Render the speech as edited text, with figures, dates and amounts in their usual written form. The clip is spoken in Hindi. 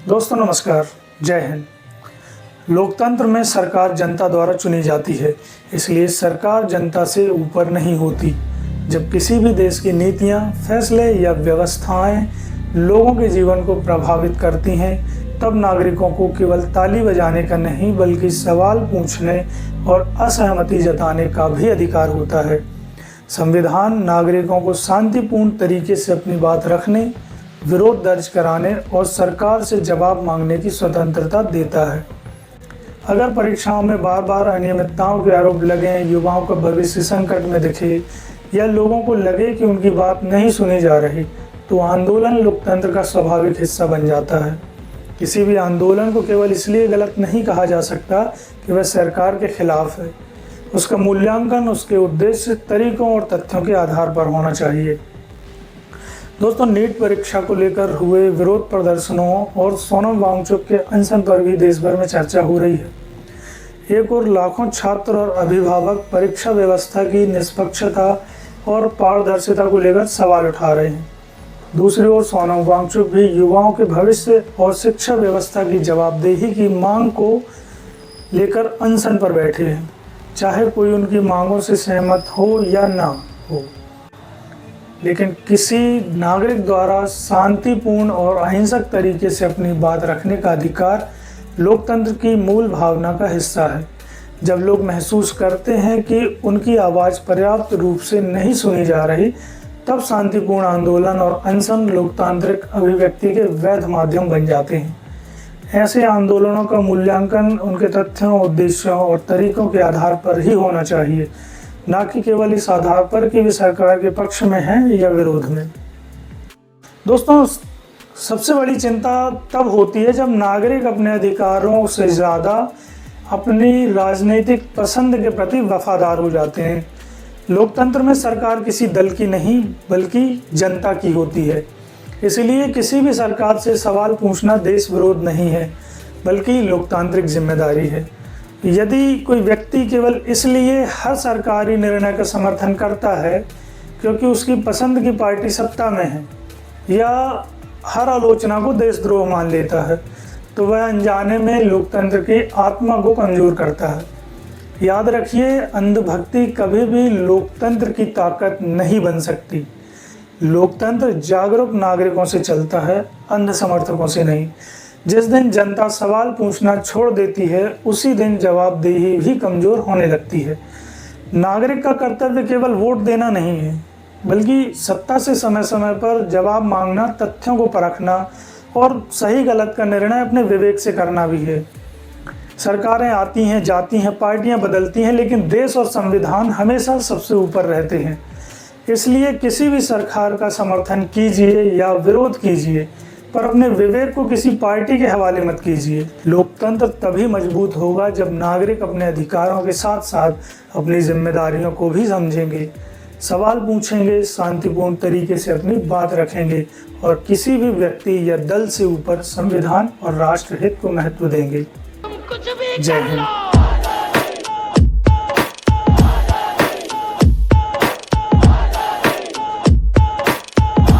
दोस्तों नमस्कार, जय हिंद। लोकतंत्र में सरकार जनता द्वारा चुनी जाती है, इसलिए सरकार जनता से ऊपर नहीं होती। जब किसी भी देश की नीतियां, फैसले या व्यवस्थाएं लोगों के जीवन को प्रभावित करती हैं, तब नागरिकों को केवल ताली बजाने का नहीं बल्कि सवाल पूछने और असहमति जताने का भी अधिकार होता है। संविधान नागरिकों को शांतिपूर्ण तरीके से अपनी बात रखने, विरोध दर्ज कराने और सरकार से जवाब मांगने की स्वतंत्रता देता है। अगर परीक्षाओं में बार बार अनियमितताओं के आरोप लगें, युवाओं का भविष्य संकट में दिखे या लोगों को लगे कि उनकी बात नहीं सुनी जा रही, तो आंदोलन लोकतंत्र का स्वाभाविक हिस्सा बन जाता है। किसी भी आंदोलन को केवल इसलिए गलत नहीं कहा जा सकता कि वह सरकार के खिलाफ है। उसका मूल्यांकन उसके उद्देश्य, तरीकों और तथ्यों के आधार पर होना चाहिए। दोस्तों, नीट परीक्षा को लेकर हुए विरोध प्रदर्शनों और सोनम वांगचुक के अनशन पर भी देश भर में चर्चा हो रही है। एक और लाखों छात्र और अभिभावक परीक्षा व्यवस्था की निष्पक्षता और पारदर्शिता को लेकर सवाल उठा रहे हैं। दूसरी ओर सोनम वांगचुक भी युवाओं के भविष्य और शिक्षा व्यवस्था की जवाबदेही की मांग को लेकर अनशन पर बैठे हैं, चाहे कोई उनकी मांगों से सहमत हो या ना हो। लेकिन किसी नागरिक द्वारा शांतिपूर्ण और अहिंसक तरीके से अपनी बात रखने का अधिकार लोकतंत्र की मूल भावना का हिस्सा है। जब लोग महसूस करते हैं कि उनकी आवाज़ पर्याप्त रूप से नहीं सुनी जा रही, तब शांतिपूर्ण आंदोलन और अनशन लोकतांत्रिक अभिव्यक्ति के वैध माध्यम बन जाते हैं। ऐसे आंदोलनों का मूल्यांकन उनके तथ्यों, उद्देश्यों और तरीकों के आधार पर ही होना चाहिए, ना कि केवल इस आधार पर कि वे सरकार के पक्ष में हैं या विरोध में। दोस्तों, सबसे बड़ी चिंता तब होती है जब नागरिक अपने अधिकारों से ज़्यादा अपनी राजनीतिक पसंद के प्रति वफादार हो जाते हैं। लोकतंत्र में सरकार किसी दल की नहीं बल्कि जनता की होती है। इसलिए किसी भी सरकार से सवाल पूछना देश विरोध नहीं है बल्कि लोकतांत्रिक जिम्मेदारी है। यदि कोई व्यक्ति केवल इसलिए हर सरकारी निर्णय का समर्थन करता है क्योंकि उसकी पसंद की पार्टी सत्ता में है, या हर आलोचना को देशद्रोह मान लेता है, तो वह अनजाने में लोकतंत्र की आत्मा को कमजोर करता है। याद रखिए, अंधभक्ति कभी भी लोकतंत्र की ताकत नहीं बन सकती। लोकतंत्र जागरूक नागरिकों से चलता है, अंध समर्थकों से नहीं। जिस दिन जनता सवाल पूछना छोड़ देती है, उसी दिन जवाबदेही भी कमजोर होने लगती है। नागरिक का कर्तव्य केवल वोट देना नहीं है, बल्कि सत्ता से समय समय पर जवाब मांगना, तथ्यों को परखना और सही गलत का निर्णय अपने विवेक से करना भी है। सरकारें आती हैं, जाती हैं, पार्टियां बदलती हैं, लेकिन देश और संविधान हमेशा सबसे ऊपर रहते हैं। इसलिए किसी भी सरकार का समर्थन कीजिए या विरोध कीजिए, पर अपने विवेक को किसी पार्टी के हवाले मत कीजिए। लोकतंत्र तभी मजबूत होगा जब नागरिक अपने अधिकारों के साथ साथ अपनी जिम्मेदारियों को भी समझेंगे, सवाल पूछेंगे, शांतिपूर्ण तरीके से अपनी बात रखेंगे और किसी भी व्यक्ति या दल से ऊपर संविधान और राष्ट्र हित को महत्व देंगे। जय हिंद।